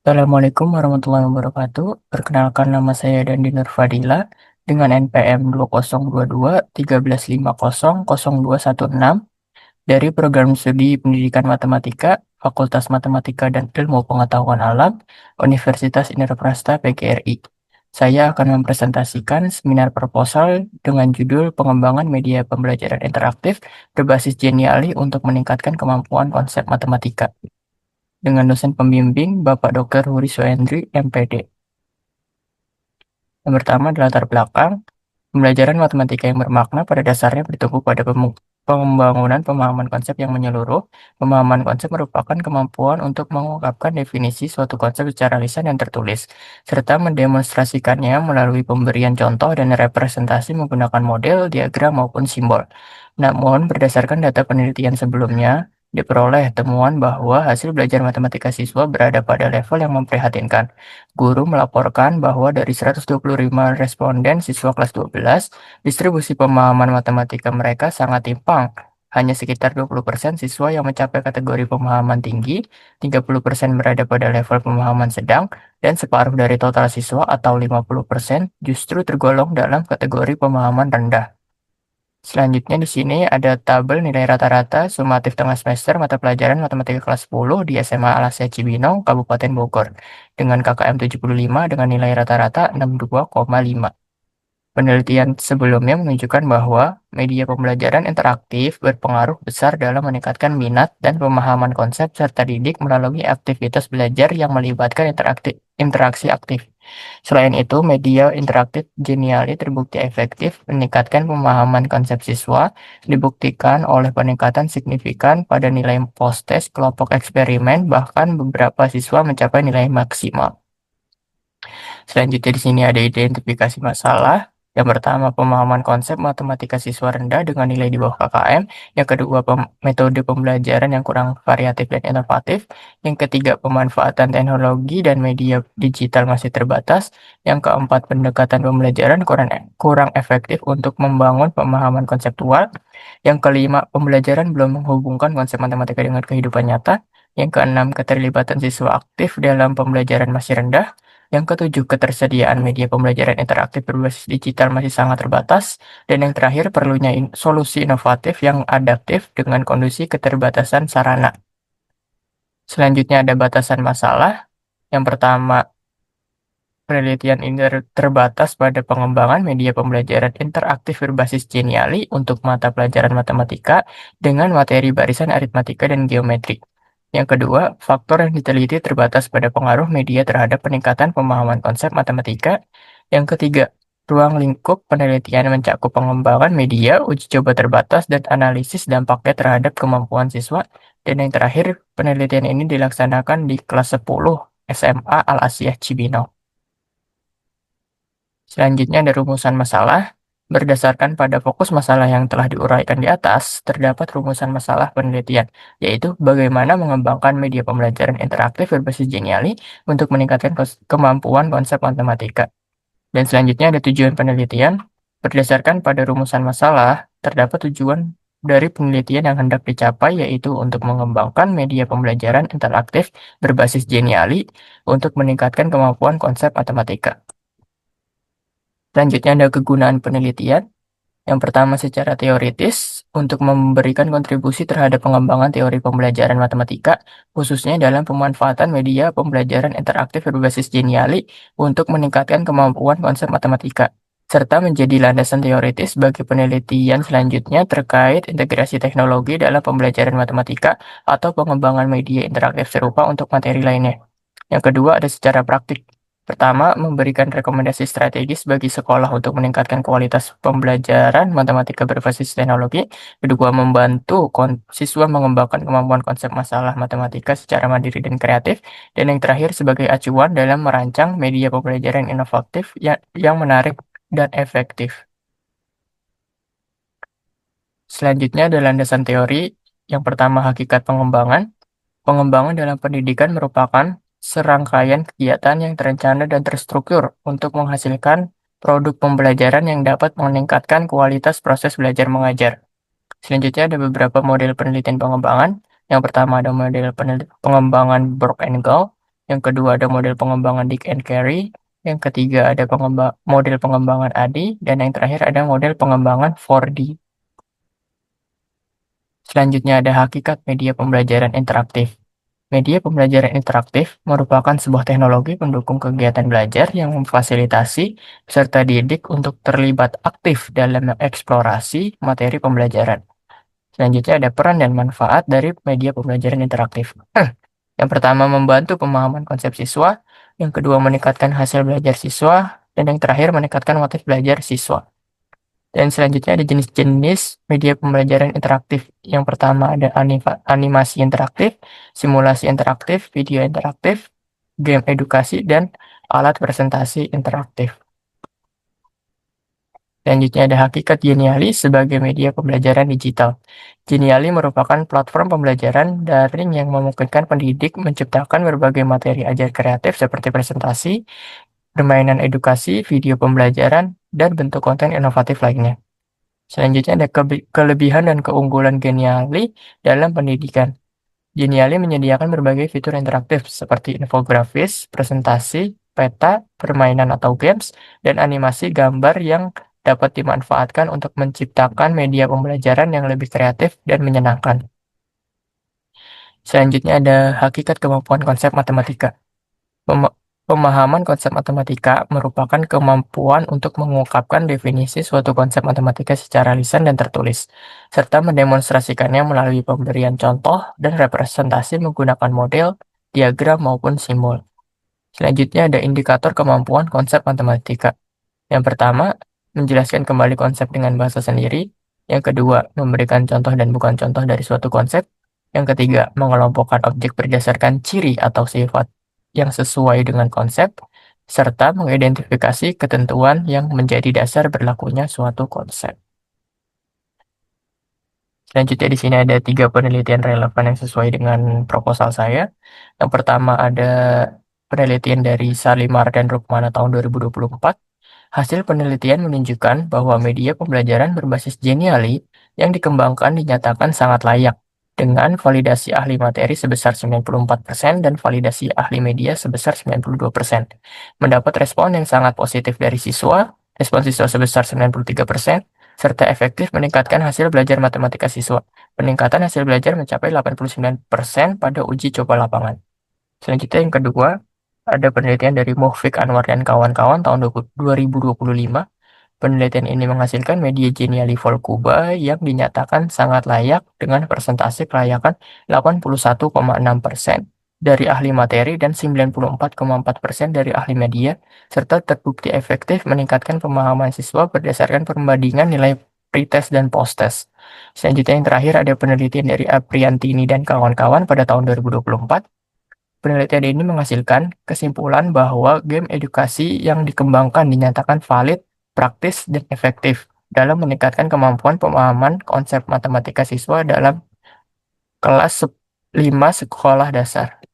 Assalamualaikum warahmatullahi wabarakatuh. Perkenalkan nama saya Dandi Nur Fadila dengan NPM 2022 13500216 dari Program Studi Pendidikan Matematika, Fakultas Matematika dan Ilmu Pengetahuan Alam, Universitas Indonesia PGRI. Saya akan mempresentasikan seminar proposal dengan judul Pengembangan Media Pembelajaran Interaktif berbasis Geniali untuk meningkatkan kemampuan konsep matematika dengan dosen pembimbing Bapak Dr. Huri Suendri, MPD. Yang pertama adalah latar belakang. Pembelajaran matematika yang bermakna pada dasarnya bertumpu pada pembangunan pemahaman konsep yang menyeluruh. Pemahaman konsep merupakan kemampuan untuk mengungkapkan definisi suatu konsep secara lisan dan tertulis, serta mendemonstrasikannya melalui pemberian contoh dan representasi menggunakan model, diagram, maupun simbol. Namun, berdasarkan data penelitian sebelumnya, diperoleh temuan bahwa hasil belajar matematika siswa berada pada level yang memprihatinkan. Guru melaporkan bahwa dari 125 responden siswa kelas 12, distribusi pemahaman matematika mereka sangat timpang. Hanya sekitar 20% siswa yang mencapai kategori pemahaman tinggi, 30% berada pada level pemahaman sedang, dan separuh dari total siswa atau 50% justru tergolong dalam kategori pemahaman rendah. Selanjutnya di sini ada tabel nilai rata-rata sumatif tengah semester mata pelajaran matematika kelas 10 di SMA Alasya Cibinong, Kabupaten Bogor, dengan KKM 75 dengan nilai rata-rata 62,5. Penelitian sebelumnya menunjukkan bahwa media pembelajaran interaktif berpengaruh besar dalam meningkatkan minat dan pemahaman konsep serta didik melalui aktivitas belajar yang melibatkan interaksi aktif. Selain itu, media interaktif Geniali terbukti efektif meningkatkan pemahaman konsep siswa, dibuktikan oleh peningkatan signifikan pada nilai post-test kelompok eksperimen, bahkan beberapa siswa mencapai nilai maksimal. Selanjutnya di sini ada identifikasi masalah. Yang pertama, pemahaman konsep matematika siswa rendah dengan nilai di bawah KKM. Yang kedua, metode pembelajaran yang kurang variatif dan inovatif. Yang ketiga, pemanfaatan teknologi dan media digital masih terbatas. Yang keempat, pendekatan pembelajaran kurang efektif untuk membangun pemahaman konseptual. Yang kelima, pembelajaran belum menghubungkan konsep matematika dengan kehidupan nyata. Yang keenam, keterlibatan siswa aktif dalam pembelajaran masih rendah. Yang ketujuh, ketersediaan media pembelajaran interaktif berbasis digital masih sangat terbatas. Dan yang terakhir, perlunya solusi inovatif yang adaptif dengan kondisi keterbatasan sarana. Selanjutnya ada batasan masalah. Yang pertama, penelitian ini terbatas pada pengembangan media pembelajaran interaktif berbasis Geniali untuk mata pelajaran matematika dengan materi barisan aritmatika dan geometri. Yang kedua, faktor yang diteliti terbatas pada pengaruh media terhadap peningkatan pemahaman konsep matematika. Yang ketiga, ruang lingkup penelitian mencakup pengembangan media, uji coba terbatas, dan analisis dampaknya terhadap kemampuan siswa. Dan yang terakhir, penelitian ini dilaksanakan di kelas 10 SMA Al Asiyah Cibinong. Selanjutnya ada rumusan masalah. Berdasarkan pada fokus masalah yang telah diuraikan di atas, terdapat rumusan masalah penelitian, yaitu bagaimana mengembangkan media pembelajaran interaktif berbasis Geniali untuk meningkatkan kemampuan konsep matematika. Dan selanjutnya ada tujuan penelitian. Berdasarkan pada rumusan masalah, terdapat tujuan dari penelitian yang hendak dicapai, yaitu untuk mengembangkan media pembelajaran interaktif berbasis Geniali untuk meningkatkan kemampuan konsep matematika. Selanjutnya ada kegunaan penelitian. Yang pertama secara teoritis, untuk memberikan kontribusi terhadap pengembangan teori pembelajaran matematika, khususnya dalam pemanfaatan media pembelajaran interaktif berbasis Geniali untuk meningkatkan kemampuan konsep matematika, serta menjadi landasan teoritis bagi penelitian selanjutnya terkait integrasi teknologi dalam pembelajaran matematika atau pengembangan media interaktif serupa untuk materi lainnya. Yang kedua ada secara praktik. Pertama, memberikan rekomendasi strategis bagi sekolah untuk meningkatkan kualitas pembelajaran matematika berbasis teknologi. Kedua, membantu siswa mengembangkan kemampuan konsep masalah matematika secara mandiri dan kreatif. Dan yang terakhir, sebagai acuan dalam merancang media pembelajaran inovatif yang menarik dan efektif. Selanjutnya ada landasan teori. Yang pertama, hakikat pengembangan. Pengembangan dalam pendidikan merupakan serangkaian kegiatan yang terencana dan terstruktur untuk menghasilkan produk pembelajaran yang dapat meningkatkan kualitas proses belajar mengajar. Selanjutnya ada beberapa model penelitian pengembangan. Yang pertama ada model pengembangan Brock and Gall. Yang kedua ada model pengembangan Dick and Carey. Yang ketiga ada model pengembangan ADI. Dan yang terakhir ada model pengembangan 4D. Selanjutnya ada hakikat media pembelajaran interaktif. Media pembelajaran interaktif merupakan sebuah teknologi pendukung kegiatan belajar yang memfasilitasi peserta didik untuk terlibat aktif dalam mengeksplorasi materi pembelajaran. Selanjutnya ada peran dan manfaat dari media pembelajaran interaktif. Yang pertama membantu pemahaman konsep siswa, yang kedua meningkatkan hasil belajar siswa, dan yang terakhir meningkatkan motif belajar siswa. Dan selanjutnya ada jenis-jenis media pembelajaran interaktif. Yang pertama ada animasi interaktif, simulasi interaktif, video interaktif, game edukasi, dan alat presentasi interaktif. Selanjutnya ada hakikat Geniali sebagai media pembelajaran digital. Geniali merupakan platform pembelajaran daring yang memungkinkan pendidik menciptakan berbagai materi ajar kreatif seperti presentasi, permainan edukasi, video pembelajaran, dan bentuk konten inovatif lainnya. Selanjutnya ada kelebihan dan keunggulan Geniali dalam pendidikan. Geniali menyediakan berbagai fitur interaktif seperti infografis, presentasi, peta, permainan atau games, dan animasi gambar yang dapat dimanfaatkan untuk menciptakan media pembelajaran yang lebih kreatif dan menyenangkan. Selanjutnya ada hakikat kemampuan konsep matematika. Pemahaman konsep matematika merupakan kemampuan untuk mengungkapkan definisi suatu konsep matematika secara lisan dan tertulis, serta mendemonstrasikannya melalui pemberian contoh dan representasi menggunakan model, diagram, maupun simbol. Selanjutnya ada indikator kemampuan konsep matematika. Yang pertama, menjelaskan kembali konsep dengan bahasa sendiri. Yang kedua, memberikan contoh dan bukan contoh dari suatu konsep. Yang ketiga, mengelompokkan objek berdasarkan ciri atau sifat yang sesuai dengan konsep, serta mengidentifikasi ketentuan yang menjadi dasar berlakunya suatu konsep. Selanjutnya di sini ada 3 penelitian relevan yang sesuai dengan proposal saya. Yang pertama ada penelitian dari Salimar dan Rukmana tahun 2024. Hasil penelitian menunjukkan bahwa media pembelajaran berbasis Geniali yang dikembangkan dinyatakan sangat layak dengan validasi ahli materi sebesar 94% dan validasi ahli media sebesar 92%. Mendapat respon yang sangat positif dari siswa, respon siswa sebesar 93%, serta efektif meningkatkan hasil belajar matematika siswa. Peningkatan hasil belajar mencapai 89% pada uji coba lapangan. Selanjutnya yang kedua, ada penelitian dari Muhfiq Anwar dan kawan-kawan tahun 2025. Penelitian ini menghasilkan media Geniali Volcuba yang dinyatakan sangat layak dengan persentase kelayakan 81,6% dari ahli materi dan 94,4% dari ahli media, serta terbukti efektif meningkatkan pemahaman siswa berdasarkan perbandingan nilai pretest dan posttest. Selanjutnya yang terakhir ada penelitian dari Apriantini dan kawan-kawan pada tahun 2024. Penelitian ini menghasilkan kesimpulan bahwa game edukasi yang dikembangkan dinyatakan valid, praktis, dan efektif dalam meningkatkan kemampuan pemahaman konsep matematika siswa dalam kelas 5 sekolah dasar.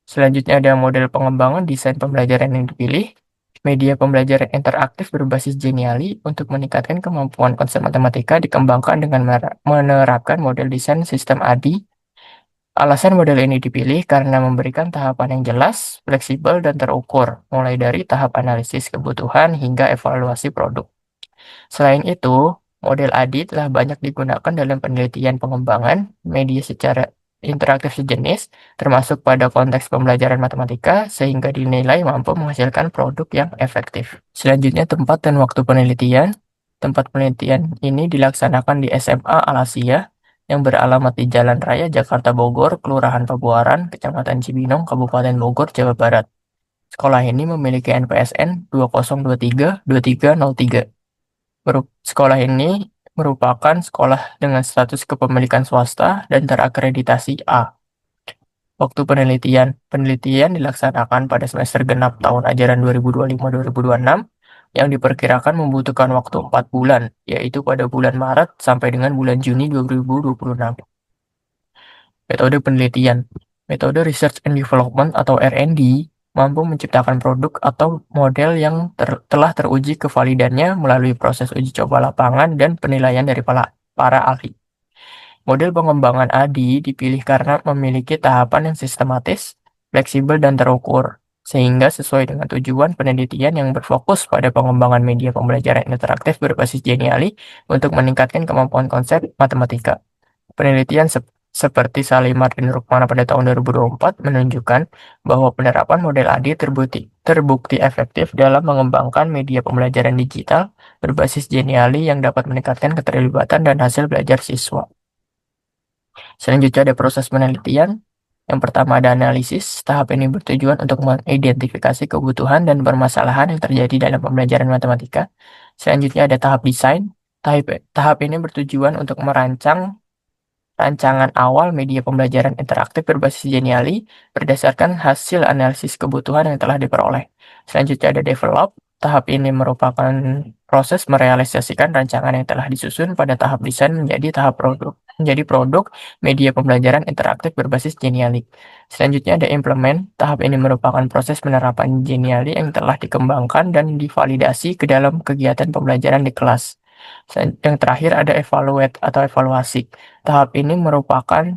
Selanjutnya ada model pengembangan desain pembelajaran yang dipilih. Media pembelajaran interaktif berbasis Geniali untuk meningkatkan kemampuan konsep matematika dikembangkan dengan menerapkan model desain sistem ADI. Alasan model ini dipilih karena memberikan tahapan yang jelas, fleksibel, dan terukur, mulai dari tahap analisis kebutuhan hingga evaluasi produk. Selain itu, model ADI telah banyak digunakan dalam penelitian pengembangan media secara interaktif sejenis, termasuk pada konteks pembelajaran matematika, sehingga dinilai mampu menghasilkan produk yang efektif. Selanjutnya, tempat dan waktu penelitian. Tempat penelitian ini dilaksanakan di SMA Al-Asiyah, yang beralamat di Jalan Raya Jakarta Bogor, Kelurahan Pabuaran, Kecamatan Cibinong, Kabupaten Bogor, Jawa Barat. Sekolah ini memiliki NPSN 20232303. Sekolah ini merupakan sekolah dengan status kepemilikan swasta dan terakreditasi A. Waktu penelitian. Penelitian dilaksanakan pada semester genap tahun ajaran 2025-2026 yang diperkirakan membutuhkan waktu 4 bulan, yaitu pada bulan Maret sampai dengan bulan Juni 2026. Metode penelitian. Metode Research and Development atau R&D mampu menciptakan produk atau model yang telah teruji kevalidannya melalui proses uji coba lapangan dan penilaian dari para ahli. Model pengembangan ADI dipilih karena memiliki tahapan yang sistematis, fleksibel dan terukur, sehingga sesuai dengan tujuan penelitian yang berfokus pada pengembangan media pembelajaran interaktif berbasis Geniali untuk meningkatkan kemampuan konsep matematika. Penelitian seperti Salimar dan Rukmana pada tahun 2024 menunjukkan bahwa penerapan model AD terbukti efektif dalam mengembangkan media pembelajaran digital berbasis Geniali yang dapat meningkatkan keterlibatan dan hasil belajar siswa. Selanjutnya ada proses penelitian. Yang pertama ada analisis. Tahap ini bertujuan untuk mengidentifikasi kebutuhan dan permasalahan yang terjadi dalam pembelajaran matematika. Selanjutnya ada tahap desain. Tahap ini bertujuan untuk merancang rancangan awal media pembelajaran interaktif berbasis Geniali berdasarkan hasil analisis kebutuhan yang telah diperoleh. Selanjutnya ada develop. Tahap ini merupakan proses merealisasikan rancangan yang telah disusun pada tahap desain menjadi produk media pembelajaran interaktif berbasis Geniali. Selanjutnya ada implement. Tahap ini merupakan proses penerapan Geniali yang telah dikembangkan dan divalidasi ke dalam kegiatan pembelajaran di kelas. Yang terakhir ada evaluate atau evaluasi. Tahap ini merupakan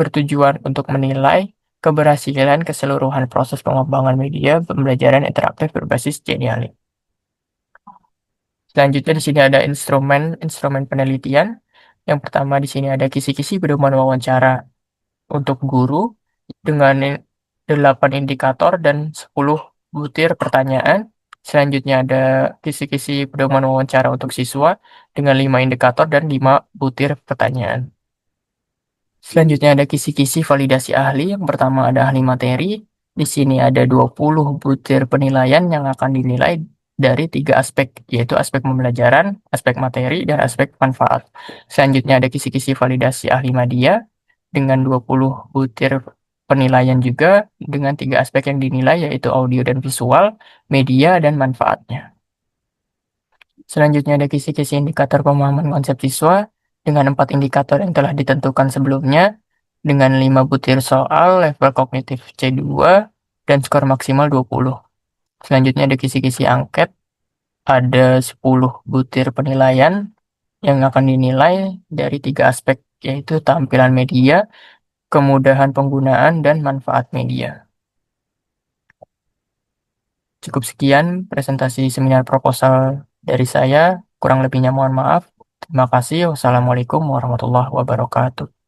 bertujuan untuk menilai keberhasilan keseluruhan proses pengembangan media pembelajaran interaktif berbasis Geniali. Selanjutnya di sini ada instrumen penelitian. Yang pertama di sini ada kisi-kisi pedoman wawancara untuk guru dengan 8 indikator dan 10 butir pertanyaan. Selanjutnya ada kisi-kisi pedoman wawancara untuk siswa dengan 5 indikator dan 5 butir pertanyaan. Selanjutnya ada kisi-kisi validasi ahli. Yang pertama ada ahli materi. Di sini ada 20 butir penilaian yang akan dinilai dari 3 aspek, yaitu aspek pembelajaran, aspek materi, dan aspek manfaat. Selanjutnya ada kisi-kisi validasi ahli media dengan 20 butir penilaian juga dengan 3 aspek yang dinilai, yaitu audio dan visual, media, dan manfaatnya. Selanjutnya ada kisi-kisi indikator pemahaman konsep siswa dengan 4 indikator yang telah ditentukan sebelumnya dengan 5 butir soal level kognitif C2 dan skor maksimal 20. Selanjutnya ada kisi-kisi angket, ada 10 butir penilaian yang akan dinilai dari 3 aspek, yaitu tampilan media, kemudahan penggunaan, dan manfaat media. Cukup sekian presentasi seminar proposal dari saya. Kurang lebihnya mohon maaf. Terima kasih. Wassalamualaikum warahmatullahi wabarakatuh.